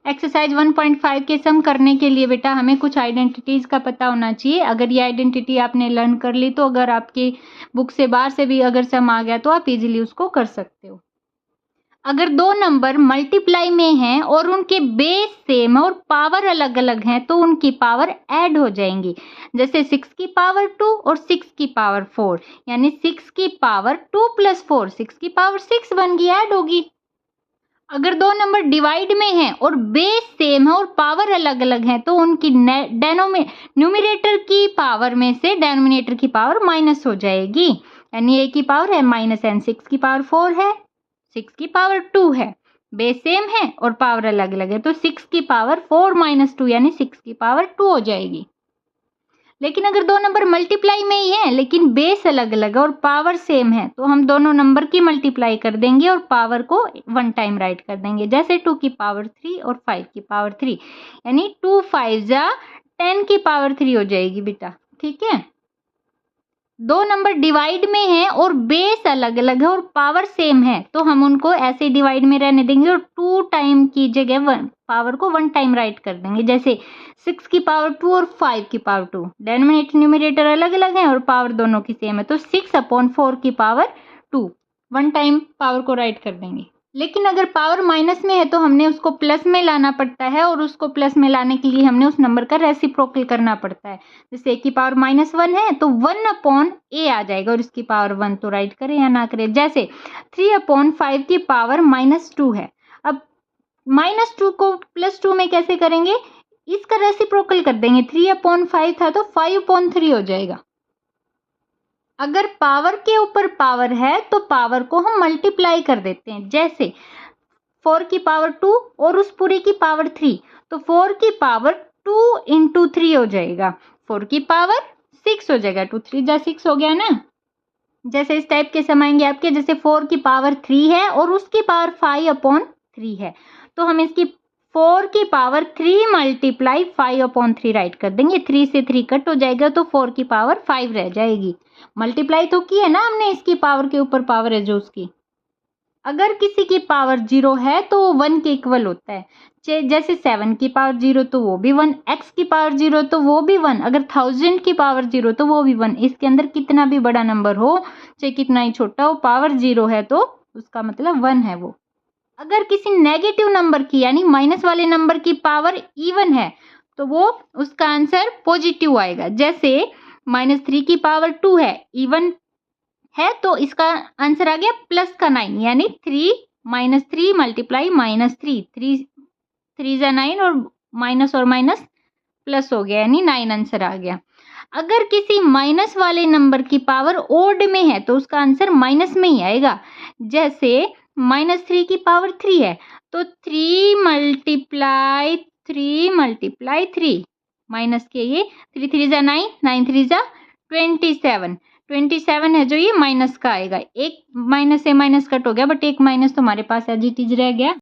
Exercise 1.5 के सम करने के लिए बेटा हमें कुछ आइडेंटिटीज का पता होना चाहिए। अगर ये आइडेंटिटी आपने लर्न कर ली तो अगर आपकी बुक से बाहर से भी अगर सम आ गया तो आप इजीली उसको कर सकते हो। अगर दो नंबर मल्टीप्लाई में हैं और उनके बेस सेम है और पावर अलग अलग हैं तो उनकी पावर ऐड हो जाएंगी। जैसे 6 की पावर 2 और 6 की पावर 4, यानी 6 की पावर 2 + 4, 6 की पावर 6 बन गई, ऐड होगी। अगर दो नंबर डिवाइड में हैं और बेस सेम है और पावर अलग अलग है तो उनकी न्यूमरेटर की पावर में से डेनोमिनेटर की पावर माइनस हो जाएगी। यानी a की पावर है -n, 6 की पावर 4 है, 6 की पावर 2 है, बेस सेम है और पावर अलग अलग है तो 6 की पावर 4 - 2 यानी 6 की पावर 2 हो जाएगी। लेकिन अगर दो नंबर मल्टीप्लाई में ही है लेकिन बेस अलग अलग है और पावर सेम है तो हम दोनों नंबर की मल्टीप्लाई कर देंगे और पावर को 1 टाइम राइट कर देंगे। जैसे 2 की पावर 3 और 5 की पावर 3, यानी 2 5 जा 10 की पावर 3 हो जाएगी बेटा। ठीक है, दो नंबर डिवाइड में है और बेस अलग अलग है और पावर सेम है तो हम उनको ऐसे डिवाइड में रहने देंगे और 2 टाइम की जगह पावर को 1 टाइम राइट कर देंगे। जैसे 6 की पावर 2 और 5 की पावर 2, डेनोमिनेटर न्यूमरेटर अलग अलग है और पावर दोनों की सेम है तो 6/4 की पावर 2, 1 टाइम पावर को राइट कर देंगे। लेकिन अगर पावर माइनस में है तो हमने उसको प्लस में लाना पड़ता है और उसको प्लस में लाने के लिए हमने उस नंबर का रेसिप्रोकल करना पड़ता है। जैसे a की पावर -1 है तो 1/a आ जाएगा और इसकी पावर 1 तो राइट करें या ना करें। जैसे 3/5 की पावर -2 है, अब -2 को +2 में कैसे करेंगे, इसका रेसिप्रोकल कर देंगे। 3/5 था तो 5/3 हो जाएगा। अगर पावर के ऊपर पावर है तो पावर को हम मल्टीप्लाई कर देते हैं। जैसे 4 की पावर 2 और उस पूरे की पावर 3 तो 4 की पावर 2 × 3 हो जाएगा, 4 की पावर 6 हो जाएगा, 2 3 जा 6 हो गया ना। जैसे इस टाइप के सम आएंगे आपके, जैसे 4 की पावर 3 है और उसकी पावर 5/3 है तो हम इसकी 4 की पावर 3 × 5/3 राइट कर देंगे। 3 से 3 कट हो जाएगा तो 4 की पावर 5 रह जाएगी। मल्टीप्लाई तो की है ना हमने, इसकी पावर के ऊपर पावर है जो उसकी। अगर किसी की पावर 0 है तो वो 1 के इक्वल होता है। जैसे 7 की पावर 0 तो वो भी 1, x की पावर 0 तो वो भी 1, अगर 1000 की पावर 0 तो वो भी 1। इसके अंदर कितना भी बड़ा नंबर हो चाहे कितना ही छोटा हो, पावर 0 है तो उसका मतलब 1 है वो। अगर किसी नेगेटिव नंबर की यानी माइनस वाले नंबर की पावर इवन है तो वो उसका आंसर पॉजिटिव आएगा। जैसे -3 की पावर 2 है, इवन है तो इसका आंसर आ गया +9, यानी 3 - 3 × -3, 3 जा 9 और माइनस प्लस हो गया यानी 9 आंसर आ गया। अगर किसी माइनस वाले नंबर की पावर ओड में है तो उसका आंसर माइनस में ही आएगा। जैसे -3 की पावर 3 है तो 3 × 3 माइनस के ये 3 3 जा 9, 9 3 जा 27 है जो ये माइनस का आएगा। एक माइनस से माइनस कट हो गया बट एक माइनस तो हमारे पास एज इट इज रह गया।